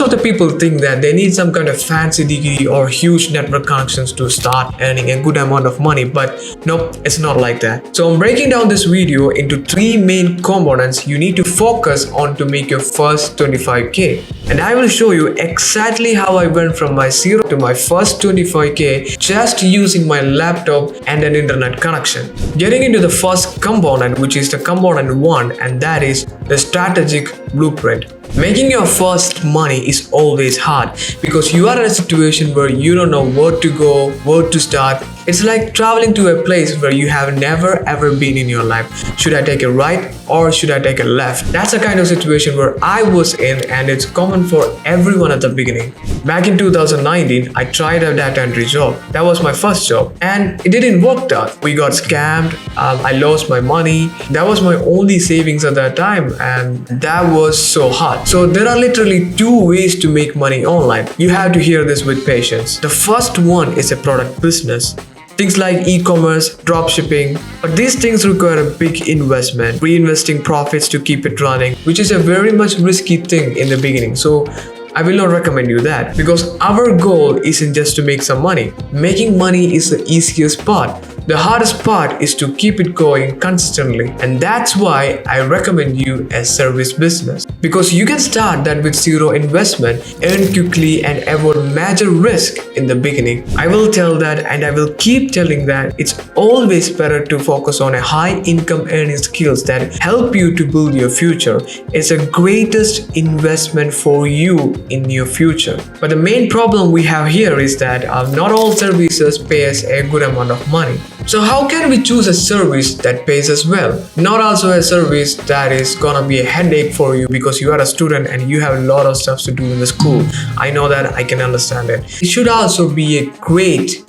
of the people think that they need some kind of fancy degree or huge network connections to start earning a good amount of money, but nope, it's not like that. So I'm breaking down this video into 3 main components you need to focus on to make your first 25k, and I will show you exactly how I went from my zero to my first 25k just using my laptop and an internet connection. Getting into the first component, which is the component 1, and that is the strategic blueprint. Making your first money is always hard because you are in a situation where you don't know where to go, where to start. It's like traveling to a place where you have never ever been in your life. Should I take a right or should I take a left? That's the kind of situation where I was in, and it's common for everyone at the beginning. Back in 2019, I tried a data entry job. That was my first job and it didn't work out. We got scammed. I lost my money. That was my only savings at that time, and that was so hard. So there are literally 2 ways to make money online. You have to hear this with patience. The first one is a product business. Things like e-commerce, dropshipping, but these things require a big investment, reinvesting profits to keep it running, which is a very much risky thing in the beginning. So I will not recommend you that, because our goal isn't just to make some money. Making money is the easiest part. The hardest part is to keep it going consistently, and that's why I recommend you a service business, because you can start that with zero investment, earn quickly and avoid major risk in the beginning. I will tell that, and I will keep telling that it's always better to focus on a high income earning skills that help you to build your future. It's the greatest investment for you in your future. But the main problem we have here is that not all services pay us a good amount of money. So how can we choose a service that pays us well? Not also a service that is gonna be a headache for you because you are a student and you have a lot of stuff to do in the school. I know that, I can understand it. It should also be a great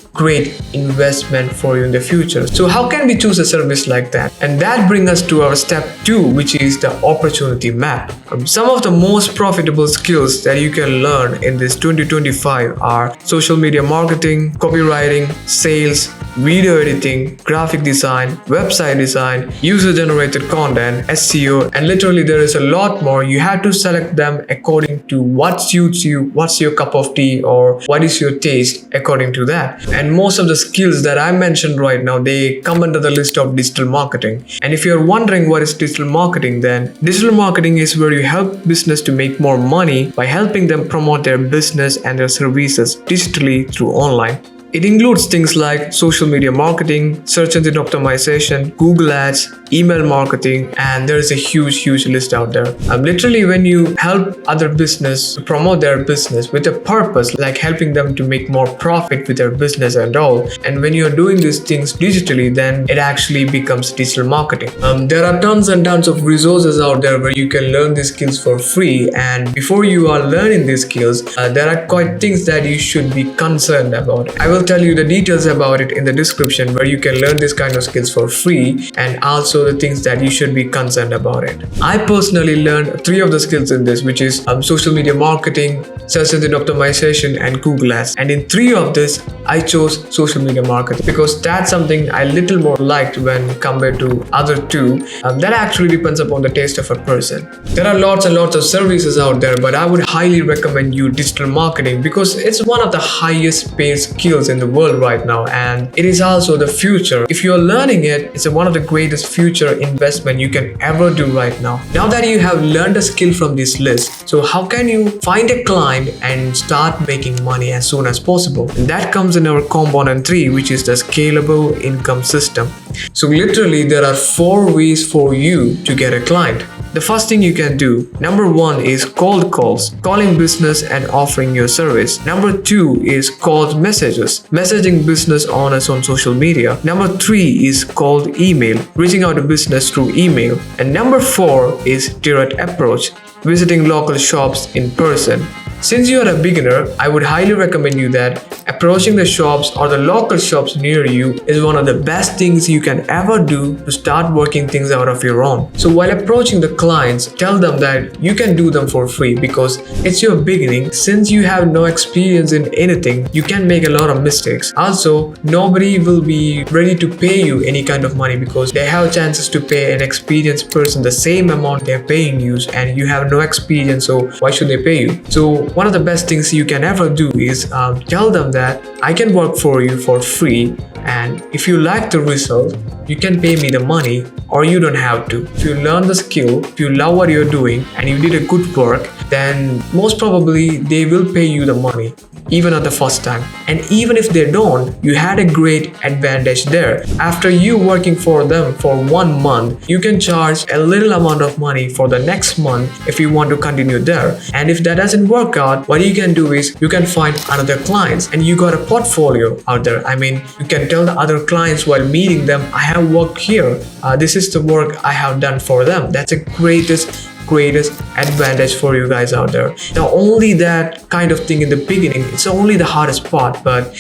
investment for you in the future. So how can we choose a service like that? And that brings us to our step 2, which is the opportunity map. Some of the most profitable skills that you can learn in this 2025 are social media marketing, copywriting, sales, video editing, graphic design, website design, user-generated content, SEO, and literally there is a lot more. You have to select them according to what suits you, what's your cup of tea, or what is your taste according to that. And most of the skills that I mentioned right now, they come under the list of digital marketing. And if you're wondering what is digital marketing, then digital marketing is where you help business to make more money by helping them promote their business and their services digitally through online. It includes things like social media marketing, search engine optimization, Google Ads, email marketing, and there is a huge list out there. Literally, when you help other business promote their business with a purpose, like helping them to make more profit with their business and all, and when you're doing these things digitally, then it actually becomes digital marketing. There are tons and tons of resources out there where you can learn these skills for free, and before you are learning these skills, there are quite things that you should be concerned about. I will tell you the details about it in the description, where you can learn this kind of skills for free, and also the things that you should be concerned about it. I personally learned 3 of the skills in this, which is social media marketing, search engine optimization, and Google Ads. And in 3 of this, I chose social media marketing because that's something I little more liked when compared to other 2. That actually depends upon the taste of a person. There are lots and lots of services out there, but I would highly recommend you digital marketing because it's one of the highest paid skills in the world right now, and it is also the future. If you're learning it, it's one of the greatest future investment you can ever do right now. Now that you have learned a skill from this list, so how can you find a client and start making money as soon as possible? And that comes in our component 3, which is the scalable income system. So literally there are 4 ways for you to get a client. The first thing you can do, number 1 is cold calls, calling business and offering your service. Number 2 is cold messages, messaging business owners on social media. Number 3 is cold email, reaching out to business through email. And number 4 is direct approach, visiting local shops in person. Since you are a beginner, I would highly recommend you that a approaching the shops or the local shops near you is one of the best things you can ever do to start working things out of your own. So while approaching the clients, tell them that you can do them for free because it's your beginning. Since you have no experience in anything, you can make a lot of mistakes. Also, nobody will be ready to pay you any kind of money because they have chances to pay an experienced person the same amount they're paying you, and you have no experience, so why should they pay you? So one of the best things you can ever do is tell them that I can work for you for free, and if you like the result, you can pay me the money, or you don't have to. If you learn the skill, if you love what you're doing, and you did a good work, then most probably they will pay you the money, even at the first time. And even if they don't, you had a great advantage there. After you working for them for 1 month, you can charge a little amount of money for the next month if you want to continue there. And if that doesn't work out, what you can do is you can find another clients, and you got a portfolio out there. I mean, you can tell the other clients while meeting them, I have worked here. This is the work I have done for them. That's the greatest advantage for you guys out there. Now, only that kind of thing in the beginning, it's only the hardest part, but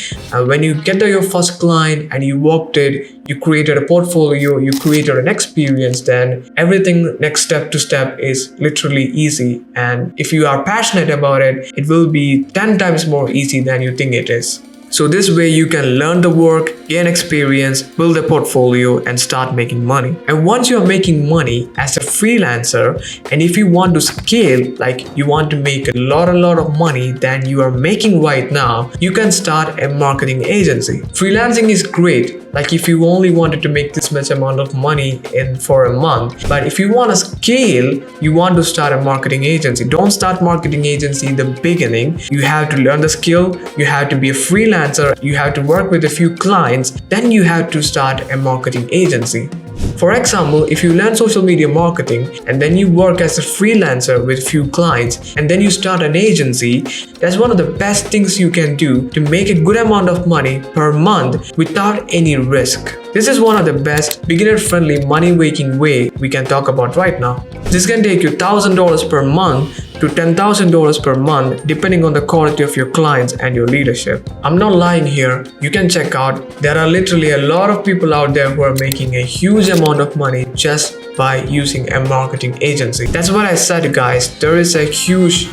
when you get to your first client and you worked it, you created a portfolio, you created an experience, then everything next step to step is literally easy. And if you are passionate about it, it will be 10 times more easy than you think it is. So this way you can learn the work, gain experience, build a portfolio, and start making money. And once you're making money as a freelancer, and if you want to scale, like you want to make a lot of money than you are making right now, you can start a marketing agency. Freelancing is great. Like if you only wanted to make this much amount of money for a month, but if you want to scale, you want to start a marketing agency. Don't start marketing agency in the beginning. You have to learn the skill, you have to be a freelancer, you have to work with a few clients, then you have to start a marketing agency. For example, if you learn social media marketing and then you work as a freelancer with few clients and then you start an agency, that's one of the best things you can do to make a good amount of money per month without any risk. This is one of the best beginner-friendly money-making way we can talk about right now. This can take you $1,000 per month to $10,000 per month depending on the quality of your clients and your leadership. I'm not lying here. You can check out. There are literally a lot of people out there who are making a huge amount of money just by using a marketing agency. That's what I said, guys. There is a huge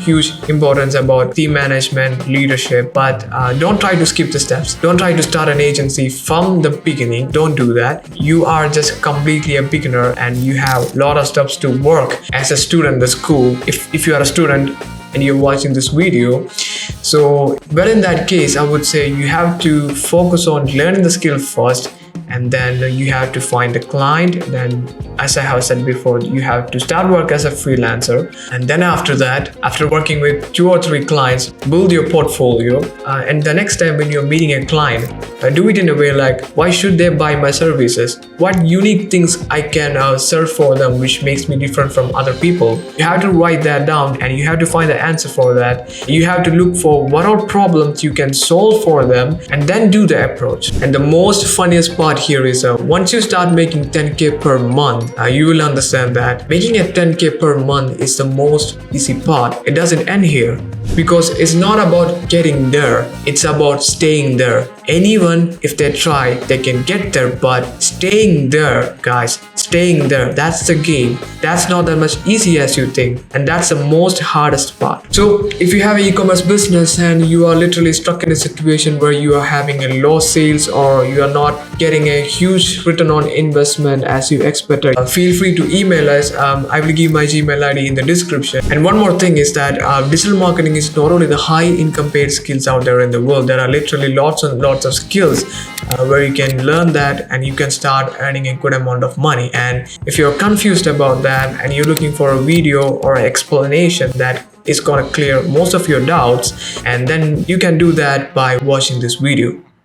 importance about team management, leadership, but don't try to skip the steps. Don't try to start an agency from the beginning. Don't do that. You are just completely a beginner and you have a lot of steps to work as a student in the school. If you are a student and you're watching this video, so well, in that case, I would say you have to focus on learning the skill first, and then you have to find a client. Then, as I have said before, you have to start work as a freelancer, and then after that, after working with 2 or 3 clients, build your portfolio, and the next time when you're meeting a client, do it in a way like, why should they buy my services? What unique things I can serve for them which makes me different from other people? You have to write that down and you have to find the answer for that. You have to look for what are problems you can solve for them and then do the approach. And the most funniest part here is once you start making 10K per month, you will understand that making a 10K per month is the most easy part. It doesn't end here, because it's not about getting there, it's about staying there. Anyone, if they try, they can get there, but staying there, guys, staying there, that's the game. That's not that much easy as you think, and that's the most hardest part. So if you have an e-commerce business and you are literally stuck in a situation where you are having a low sales or you are not getting a huge return on investment as you expected, feel free to email us. I will give my Gmail ID in the description. And one more thing is that digital marketing is not only the high income paid skills out there in the world. There are literally lots and lots of skills where you can learn that and you can start earning a good amount of money. And if you're confused about that and you're looking for a video or an explanation that is going to clear most of your doubts, and then you can do that by watching this video.